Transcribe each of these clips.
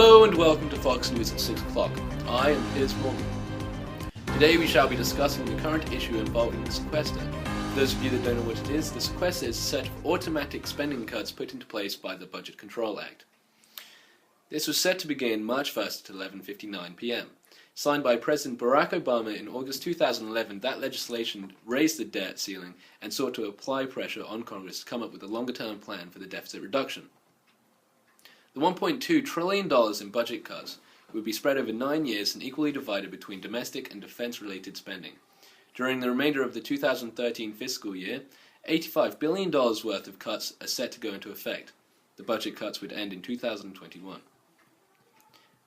Hello and welcome to Fox News at 6 o'clock. I am Piers Morgan. Today we shall be discussing the current issue involving the sequester. For those of you that don't know what it is, the sequester is a set of automatic spending cuts put into place by the Budget Control Act. This was set to begin March 1st at 11:59 p.m. Signed by President Barack Obama in August 2011, that legislation raised the debt ceiling and sought to apply pressure on Congress to come up with a longer-term plan for the deficit reduction. The $1.2 trillion in budget cuts would be spread over 9 years and equally divided between domestic and defense-related spending. During the remainder of the 2013 fiscal year, $85 billion worth of cuts are set to go into effect. The budget cuts would end in 2021.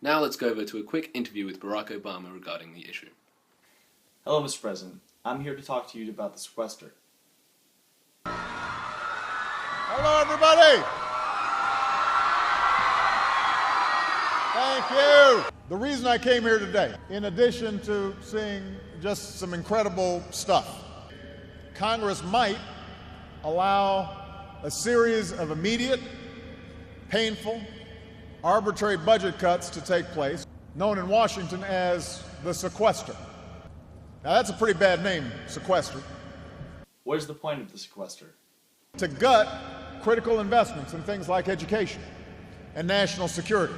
Now let's go over to a quick interview with Barack Obama regarding the issue. Hello, Mr. President. I'm here to talk to you about the sequester. Hello, everybody. Thank you. The reason I came here today, in addition to seeing just some incredible stuff, Congress might allow a series of immediate, painful, arbitrary budget cuts to take place, known in Washington as the sequester. Now that's a pretty bad name, sequester. What is the point of the sequester? To gut critical investments in things like education and national security,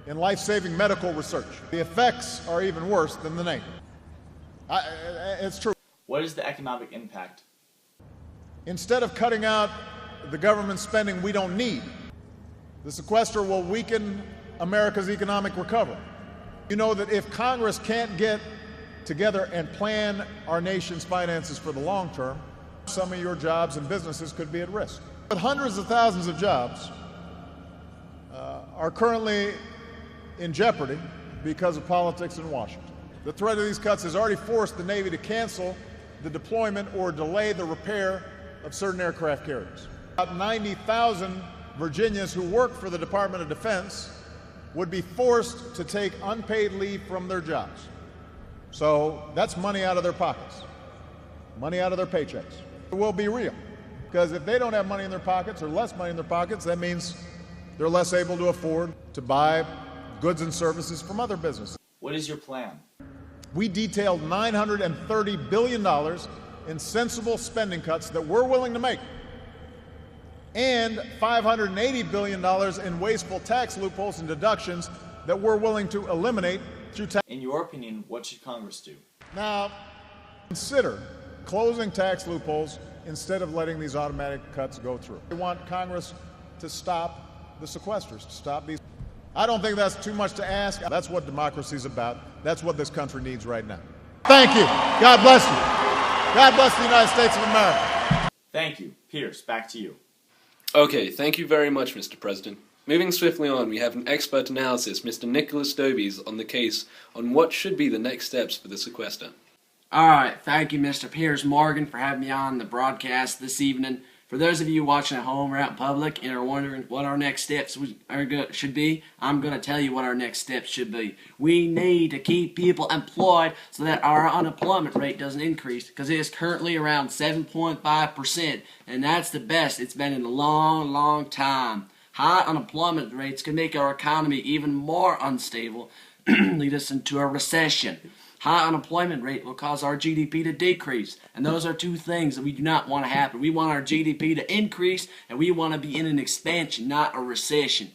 in life-saving medical research. The effects are even worse than the name. It's true. What is the economic impact? Instead of cutting out the government spending we don't need, the sequester will weaken America's economic recovery. You know that if Congress can't get together and plan our nation's finances for the long term, some of your jobs and businesses could be at risk. But hundreds of thousands of jobs are currently in jeopardy because of politics in Washington. The threat of these cuts has already forced the Navy to cancel the deployment or delay the repair of certain aircraft carriers. About 90,000 Virginians who work for the Department of Defense would be forced to take unpaid leave from their jobs. So that's money out of their pockets, money out of their paychecks. It will be real, because if they don't have money in their pockets or less money in their pockets, that means they're less able to afford to buy goods and services from other businesses. What is your plan? We detailed $930 billion in sensible spending cuts that we're willing to make, and $580 billion in wasteful tax loopholes and deductions that we're willing to eliminate through tax. In your opinion, what should Congress do? Now, consider closing tax loopholes instead of letting these automatic cuts go through. We want Congress to stop the sequesters, to stop these. I don't think that's too much to ask. That's what democracy's about. That's what this country needs right now. Thank you. God bless you. God bless the United States of America. Thank you. Pierce, back to you. Okay, thank you very much, Mr. President. Moving swiftly on, we have an expert analysis, Mr. Nicholas Dobies, on the case on what should be the next steps for the sequester. Alright, thank you Mr. Piers Morgan for having me on the broadcast this evening. For those of you watching at home or out in public and are wondering what our next steps should be, I'm going to tell you what our next steps should be. We need to keep people employed so that our unemployment rate doesn't increase, because it is currently around 7.5%, and that's the best it's been in a long, long time. High unemployment rates can make our economy even more unstable, lead us into a recession. High unemployment rate will cause our GDP to decrease, and those are two things that we do not want to happen. We want our GDP to increase, and we want to be in an expansion, not a recession.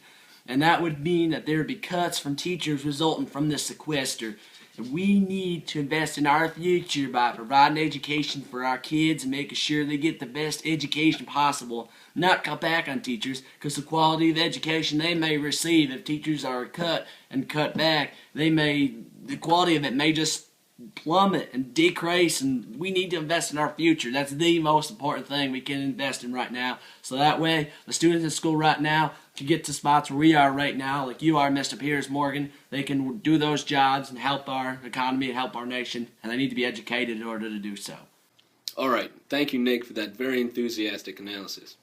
And that would mean that there would be cuts from teachers resulting from this sequester. And we need to invest in our future by providing education for our kids and making sure they get the best education possible. Not cut back on teachers, because the quality of education they may receive, if teachers are cut back, the quality of it may just plummet and decrease, and we need to invest in our future. That's the most important thing we can invest in right now. So that way, the students in school right now can get to spots where we are right now, like you are, Mr. Piers Morgan. They can do those jobs and help our economy and help our nation, and they need to be educated in order to do so. Alright, thank you Nick for that very enthusiastic analysis.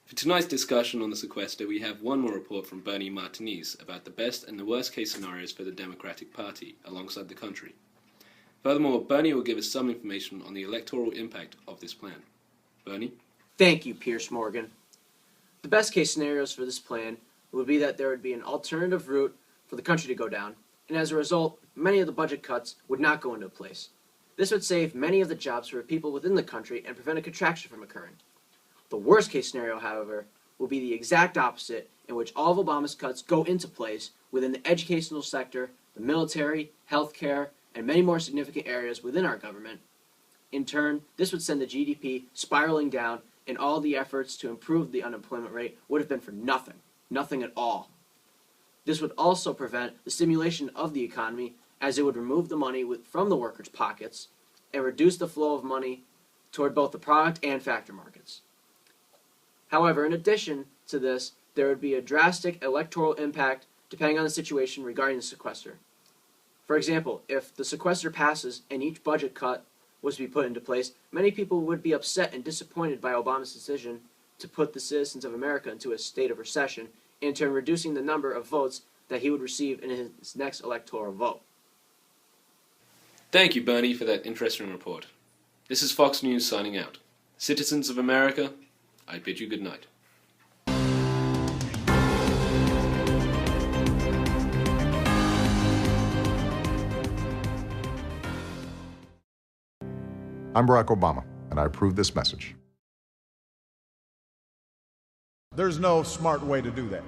For tonight's discussion on the sequester, we have one more report from Bernie Martinez about the best and the worst case scenarios for the Democratic Party alongside the country. Furthermore, Bernie will give us some information on the electoral impact of this plan. Bernie? Thank you, Piers Morgan. The best case scenarios for this plan would be that there would be an alternative route for the country to go down, and as a result, many of the budget cuts would not go into place. This would save many of the jobs for people within the country and prevent a contraction from occurring. The worst case scenario, however, will be the exact opposite, in which all of Obama's cuts go into place within the educational sector, the military, healthcare, and many more significant areas within our government. In turn, this would send the GDP spiraling down, and all the efforts to improve the unemployment rate would have been for nothing. Nothing at all. This would also prevent the stimulation of the economy, as it would remove the money from the workers' pockets and reduce the flow of money toward both the product and factor markets. However, in addition to this, there would be a drastic electoral impact depending on the situation regarding the sequester. For example, if the sequester passes and each budget cut was to be put into place, many people would be upset and disappointed by Obama's decision to put the citizens of America into a state of recession, in turn reducing the number of votes that he would receive in his next electoral vote. Thank you, Bernie, for that interesting report. This is Fox News signing out. Citizens of America, I bid you good night. I'm Barack Obama, and I approve this message. There's no smart way to do that.